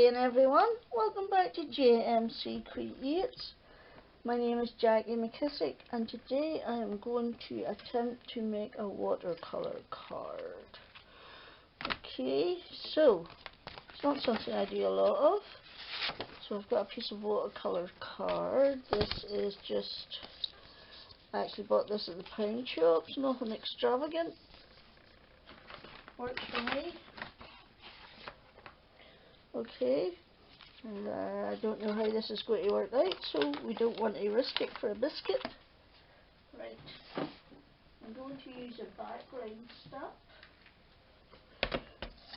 again, everyone. Welcome back to JMC Creates. My name is Jackie McKissick, and today I am going to attempt to make a watercolor card. Okay, so it's not something I do a lot of. So I've got a piece of watercolor card. This is just, I actually bought this at the pawn shops, nothing extravagant. Works for me. Okay, and I don't know how this is going to work out, so we don't want to risk it for a biscuit. Right, I'm going to use a background stamp.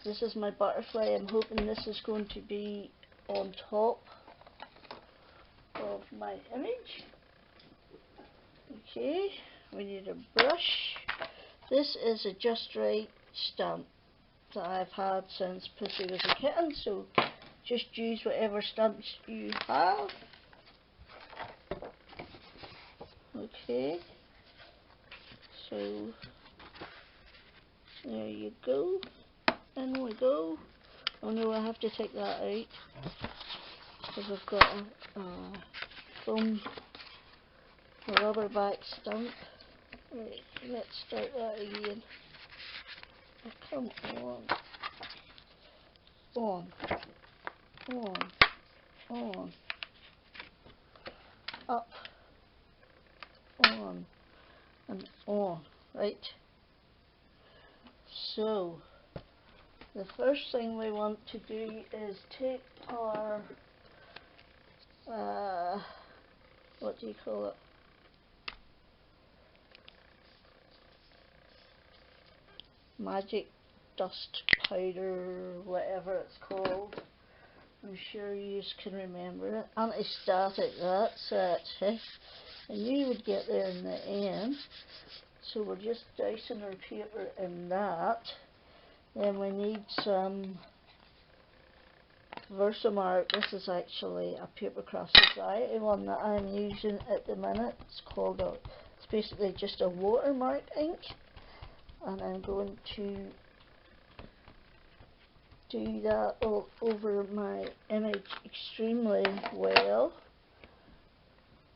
This is my butterfly. I'm hoping this is going to be on top of my image. Okay, we need a brush. This is a Just Right stamp that I've had since Pussy was a kitten, so just use whatever stamps you have. Okay, so there you go, in we go. Oh no, I have to take that out because I've got a foam rubber back stamp. Right, let's start that again. Oh, come on. On, up, on, and on, right? So, the first thing we want to do is take our, what do you call it? Magic dust powder, whatever it's called. I'm sure you can remember it. Anti-static, that's it. Hey? I knew you would get there in the end. So we're just dicing our paper in that. Then we need some Versamark. This is actually a Papercraft Society one that I'm using at the minute. It's basically just a watermark ink. And I'm going to do that all over my image extremely well,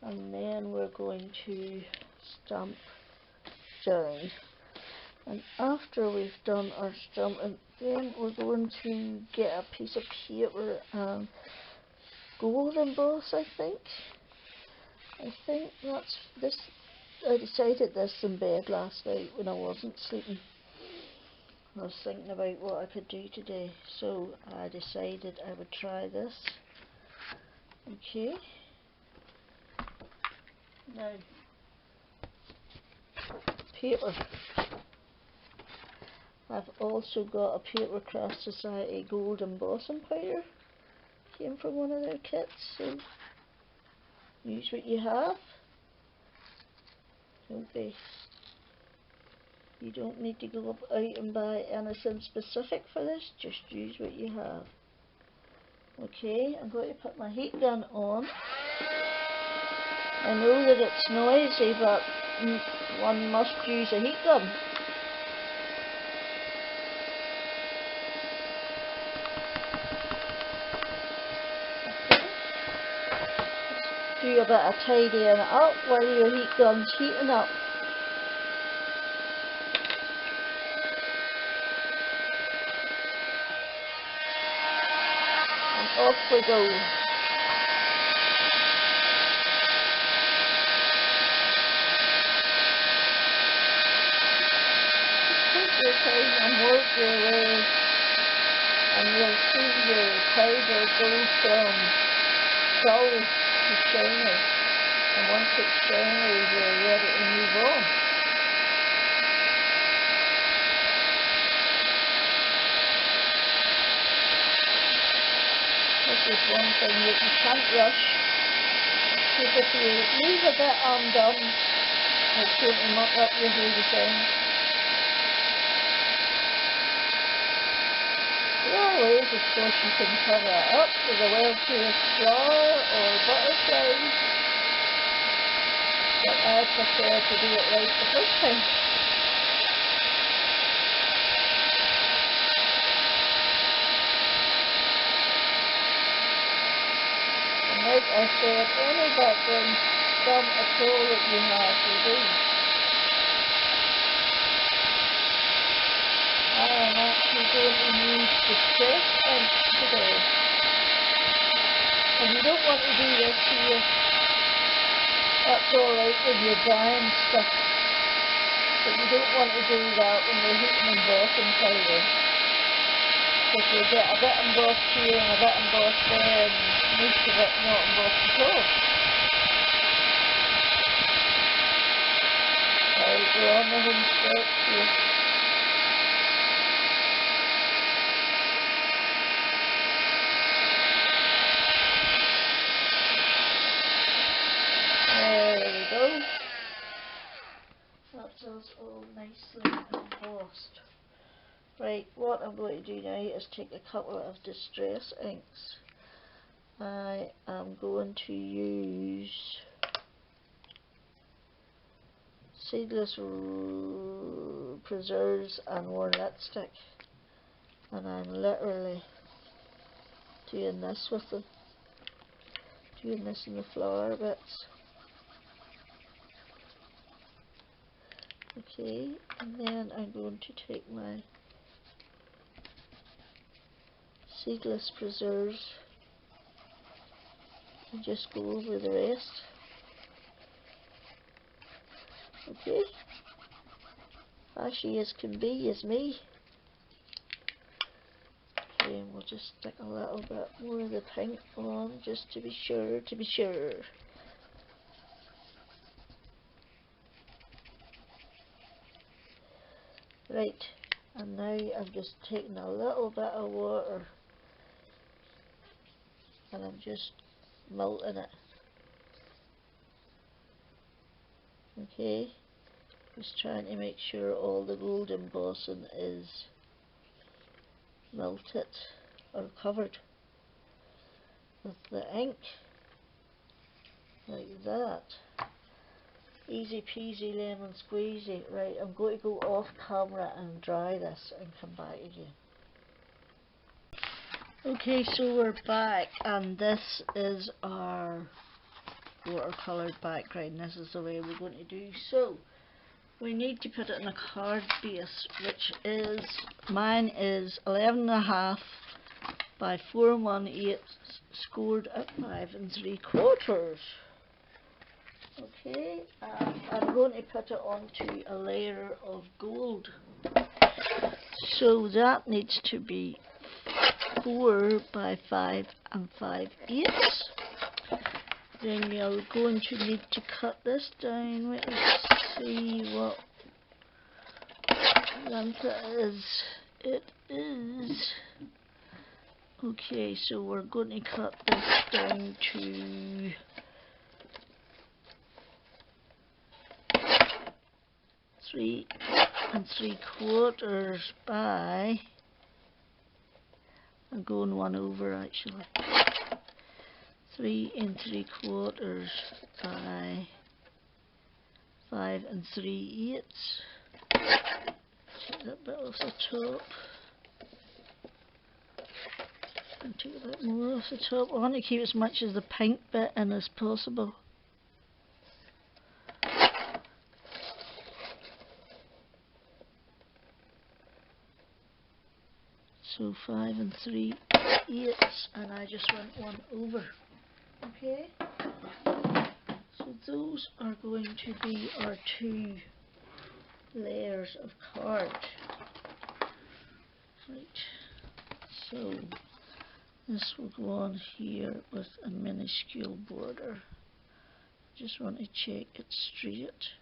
and then we're going to stamp down, and after we've done our stamping, then we're going to get a piece of paper and gold emboss. I think that's this. I decided this in bed last night when I wasn't sleeping. I was thinking about what I could do today, so I decided I would try this. Okay. Now, paper. I've also got a Papercraft Society gold embossing powder. Came from one of their kits, so use what you have. Okay. You don't need to go out and buy anything specific for this, just use what you have. Okay, I'm going to put my heat gun on. I know that it's noisy, but one must use a heat gun. Okay. Just do a bit of tidying up while your heat gun's heating up. Off we go. Take your time and work your way, and you'll see your powder go from dull to shiny, and once it's shiny you're ready to move on. This is one thing that you can't rush, because if you leave a bit undone, it's going to muck up your whole design. There are ways, of course, you can cover it up with a well-placed flower or butterflies, but I prefer to do it right the first time. like I said, any background sum at all that you have will do. I am actually going to use distress ink today. And you don't want to do this here. That's alright when you're drying stuff. But you don't want to do that when you're heating embossing powder. Because you'll get a bit embossed here and a bit embossed there, and most of it not embossed at all. Right, we're on the home stretch here. There we go. That's us all nicely embossed. Right, what I'm going to do now is take a couple of distress inks. I am going to use Seedless Preserves and Worn Lipstick, and I'm literally doing this with them, doing this in the flower bits. Okay, and then I'm going to take my Seedless Preserves and just go over the rest. Okay, ashy as can be is me. Okay, and we'll just stick a little bit more of the pink on just to be sure, Right, and now I'm just taking a little bit of water and I'm just melting it. Okay, just trying to make sure all the gold embossing is melted or covered with the ink, like that. Easy peasy lemon squeezy. Right, I'm going to go off camera and dry this and come back again. Okay, so we're back, and this is our watercolour background. This is the way we're going to do. So we need to put it in a card base, which is, mine is 11.5 by 418, scored at 5 3/4. Okay, I'm going to put it onto a layer of gold. So that needs to be 4 by 5 5/8. Then you're going to need to cut this down. Let's see what length it is. It is. Okay, so we're going to cut this down to 3 3/4 by, I'm going 1 over actually, 3 3/4 by 5 3/8. Take that bit off the top and take a bit more off the top. I want to keep as much of the pink bit in as possible. So 5 3/8, and I just went 1 over. Okay, so those are going to be our 2 layers of card. Right, so this will go on here with a minuscule border. Just want to check it's straight.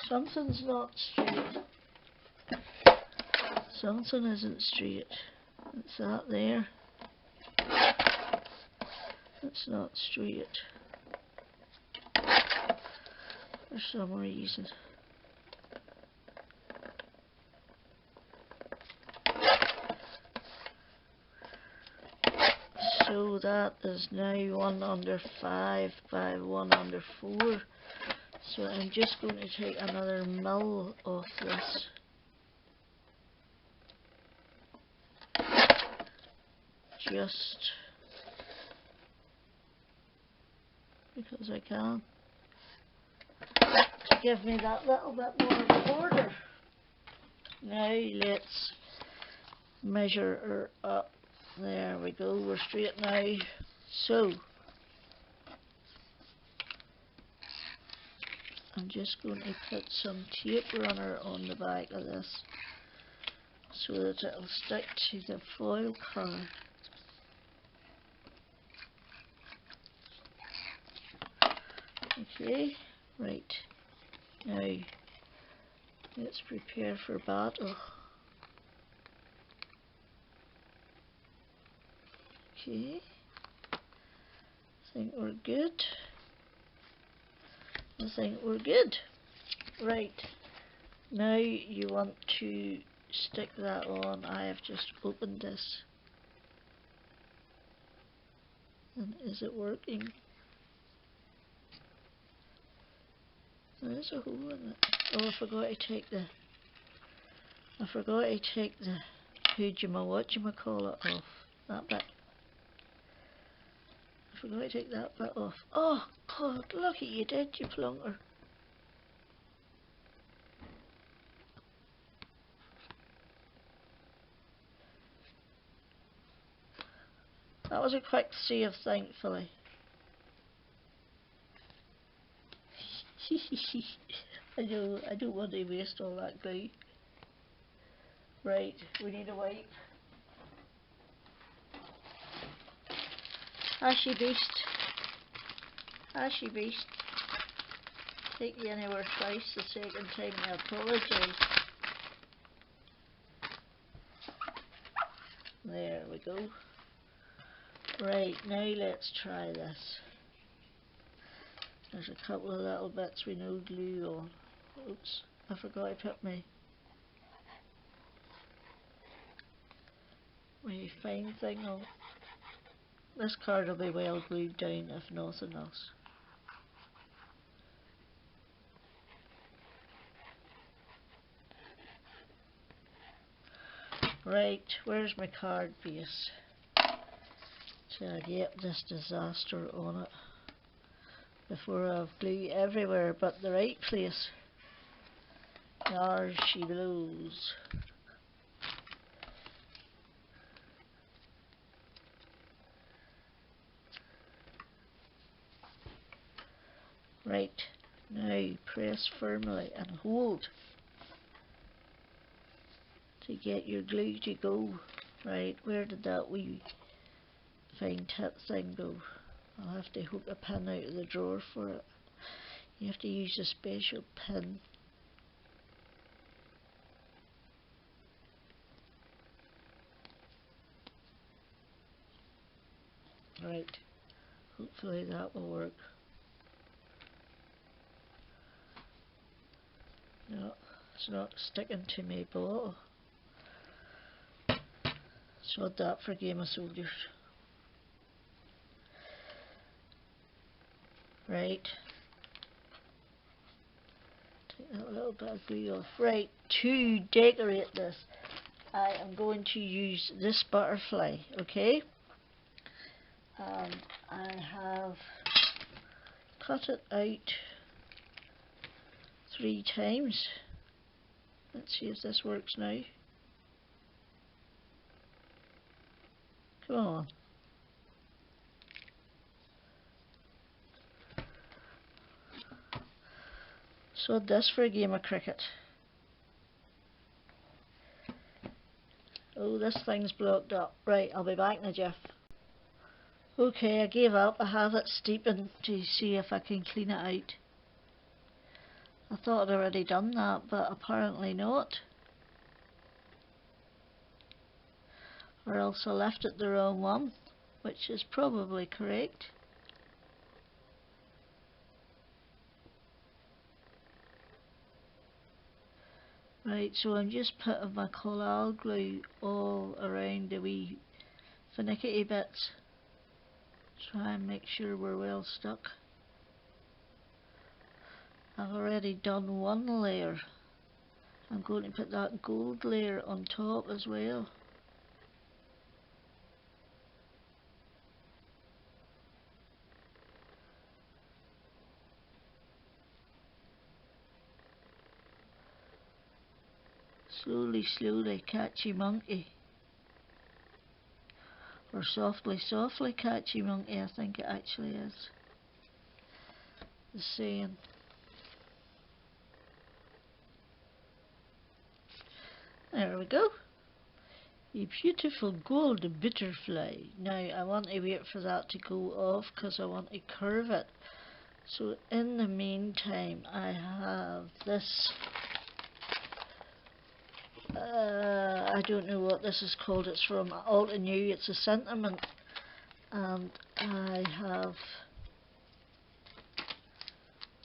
Something's not straight. Something isn't straight. It's that there. It's not straight for some reason. So that is now 1 under 5 by 1 under 4. So I'm just going to take another mil off this. just because I can, to give me that little bit more of a border. Now let's measure her up. There we go, we're straight now. So I'm just going to put some tape runner on the back of this so that it'll stick to the foil card. Okay, right, now let's prepare for battle. Okay, I think we're good. I think we're good. Right, now you want to stick that on. I have just opened this. And is it working? There's a hole in it. Oh, I forgot to take the whatchamacallit off. That bit. I forgot to take that bit off. Oh God, look at you did, you plonker. That was a quick save, thankfully. I don't want to waste all that glue. Right, we need a wipe. Ashy beast. Ashy beast. Take you anywhere twice, the second time I apologise. There we go. Right, now let's try this. There's a couple of little bits with no glue on. Oops, I forgot to put my fine thing on. This card will be well glued down if nothing else. Right, where's my card base? So I get this disaster on it before I've glue everywhere but the right place. There she blows. Right, now press firmly and hold to get your glue to go. Right, where did that wee fine tip thing go? I'll have to hook a pin out of the drawer for it. You have to use a special pin. Right, hopefully that will work. No, it's not sticking to my bottle. Sod that for Game of Soldiers. Right, take that little bit of glue off. Right, to decorate this, I am going to use this butterfly, okay? I have cut it out 3 times. Let's see if this works now. Come on. Sod this for a game of cricket. Oh, this thing's blocked up. Right, I'll be back in a jiff. Okay, I gave up. I have it steeping to see if I can clean it out. I thought I'd already done that, but apparently not. Or else I left it the wrong one, which is probably correct. Right, so I'm just putting my collal glue all around the wee finicky bits. Try and make sure we're well stuck. I've already done one layer. I'm going to put that gold layer on top as well. Slowly, slowly, catchy monkey. Or softly, softly, catchy monkey, I think it actually is. The saying. There we go. A beautiful gold butterfly. Now I want to wait for that to go off because I want to curve it. So in the meantime I have this, I don't know what this is called, it's from Alta New, it's a sentiment, and I have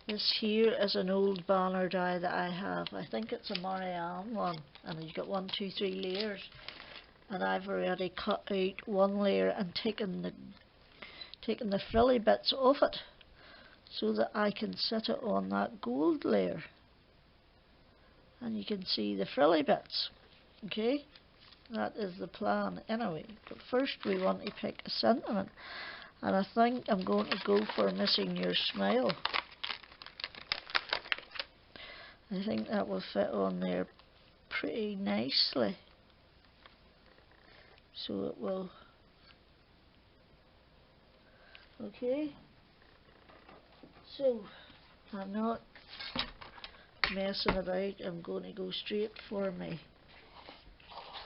this here is an old banner die that I have. I think it's a Marianne one, and you've got 1, 2, 3 layers, and I've already cut out one layer and taken the frilly bits off it, so that I can set it on that gold layer and you can see the frilly bits. Okay, that is the plan anyway, but first we want to pick a sentiment, and I think I'm going to go for Missing Your Smile. I think that will fit on there pretty nicely, so it will. Okay, so I'm not messing about, I'm going to go straight for my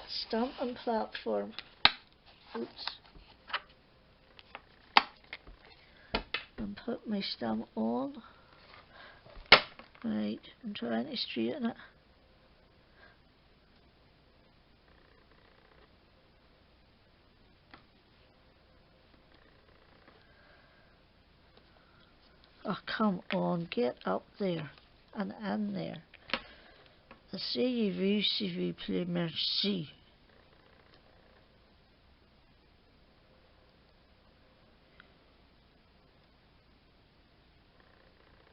stamping platform. Oops. And put my stamp on. Right, I'm trying to straighten it. Oh, come on, get up there and in there. Asseyez-vous s'il vous plaît, merci.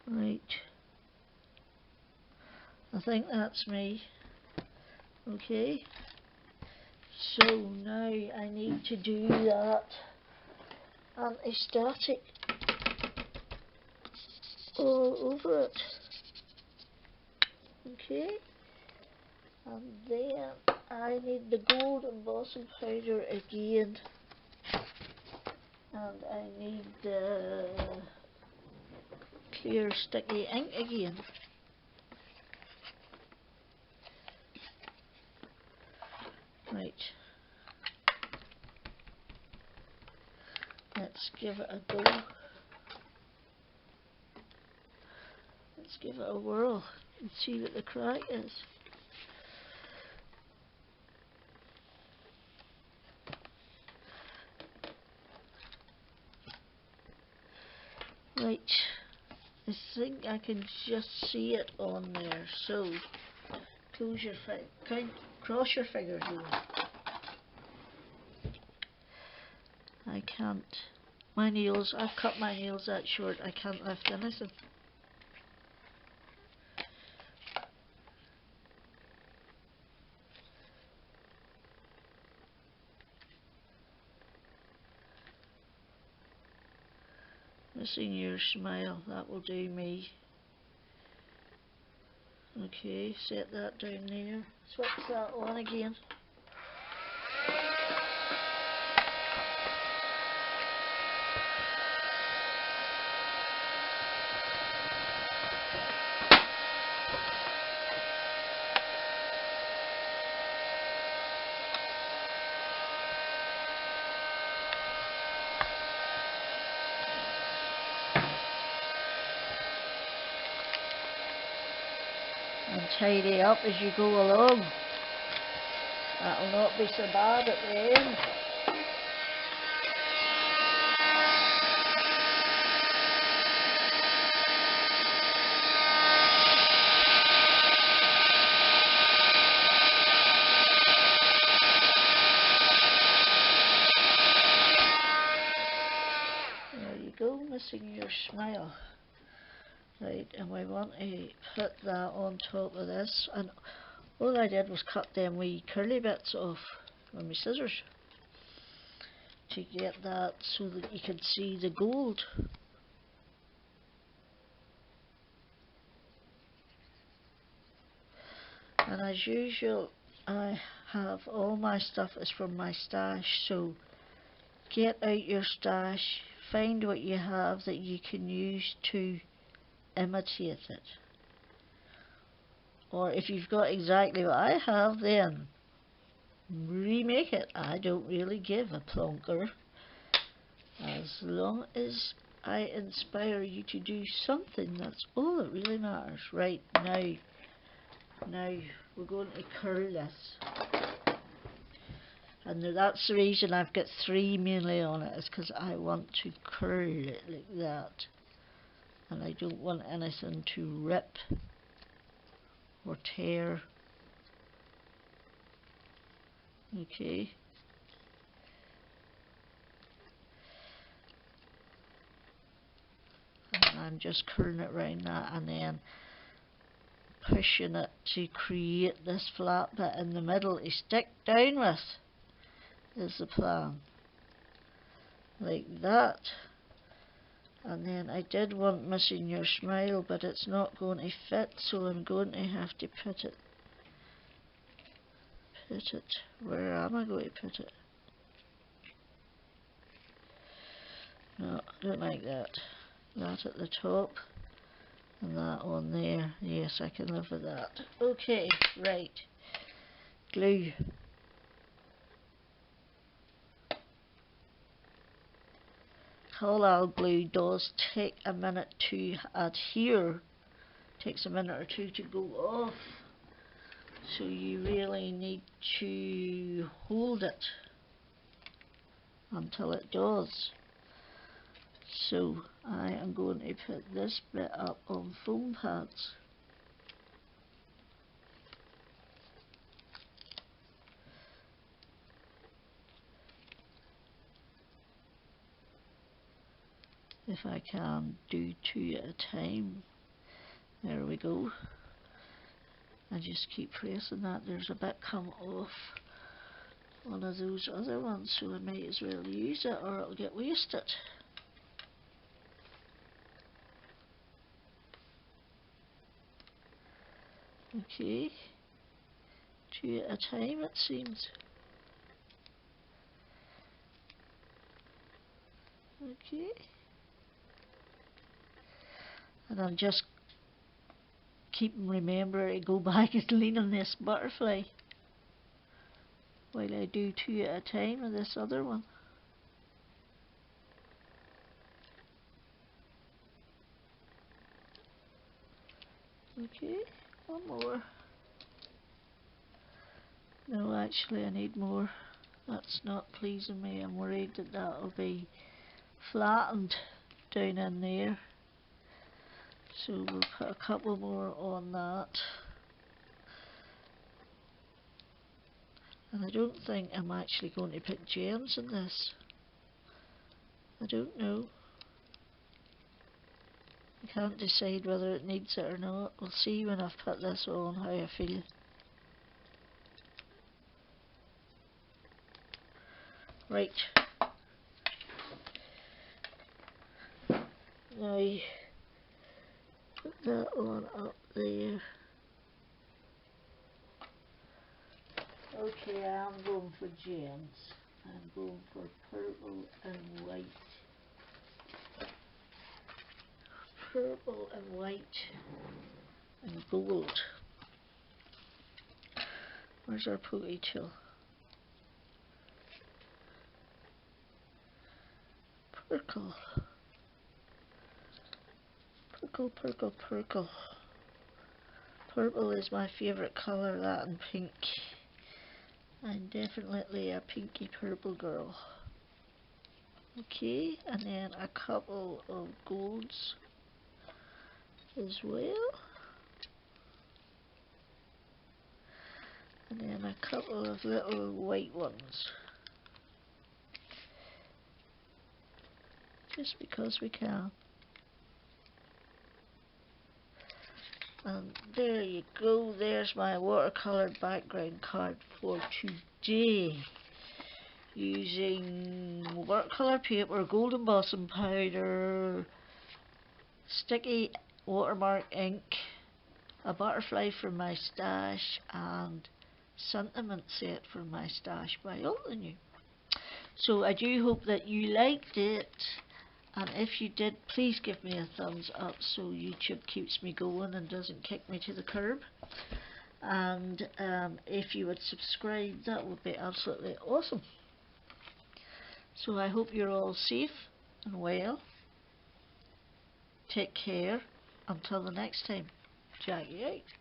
Right. I think that's me. Okay. So now I need to do that anti-static all over it. Okay. And then I need the gold embossing powder again. And I need the clear sticky ink again. Right. Let's give it a go. Let's give it a whirl and see what the crack is. Right, I think I can just see it on there, so close your cross your fingers over. I can't, my nails, I've cut my nails that short, I can't lift anything. Missing Your Smile, that will do me. Okay, set that down there. Switch that on again. And tidy up as you go along. That'll not be so bad at the end. There you go, Missing Your Smile. Right, and we want to put that on top of this, and all I did was cut them wee curly bits off with my scissors to get that so that you can see the gold. And as usual, I have all my stuff is from my stash, so get out your stash, find what you have that you can use to imitate it. Or if you've got exactly what I have, then remake it. I don't really give a plonker. As long as I inspire you to do something, that's all that really matters. Right, now we're going to curl this. And that's the reason I've got 3 mainly on it, is because I want to curl it like that. And I don't want anything to rip or tear. Okay. And I'm just curling it around that and then pushing it to create this flat bit in the middle to stick down with, is the plan. Like that. And then I did want missing your smile, but it's not going to fit, so I'm going to have to put it. Where am I going to put it? No, I don't like that. That at the top and that on there. Yes, I can live with that. Okay, right. Glue. Collal glue does take a minute to adhere. Takes a minute or two to go off. So you really need to hold it until it does. So I am going to put this bit up on foam pads. If I can do 2 at a time. There we go. I just keep pressing that. There's a bit come off one of those other ones, so I might as well use it or it'll get wasted. Okay, 2 at a time it seems. Okay. And I'm just keeping remember to go back and lean on this butterfly while I do 2 at a time of this other one. Okay, one more. No, actually I need more. That's not pleasing me. I'm worried that that'll be flattened down in there. So we'll put a couple more on that. And I don't think I'm actually going to put gems in this. I don't know. I can't decide whether it needs it or not. We'll see when I've put this on how I feel. Right. Now put that on up there. Okay, I'm going for gems. I'm going for purple and white. Purple and white and gold. Where's our ponytail? Purple. Purple, purple, purple. Purple is my favourite colour, that and pink. I'm definitely a pinky purple girl. Okay, and then a couple of golds as well. And then a couple of little white ones. Just because we can. And there you go, there's my watercolour background card for today. Using watercolour paper, gold embossing powder, sticky watermark ink, a butterfly for my stash, and sentiment set for my stash by Alton. So I do hope that you liked it, and if you did, please give me a thumbs up so YouTube keeps me going and doesn't kick me to the curb. And if you would subscribe, that would be absolutely awesome. So I hope you're all safe and well. Take care. Until the next time. Jackie out.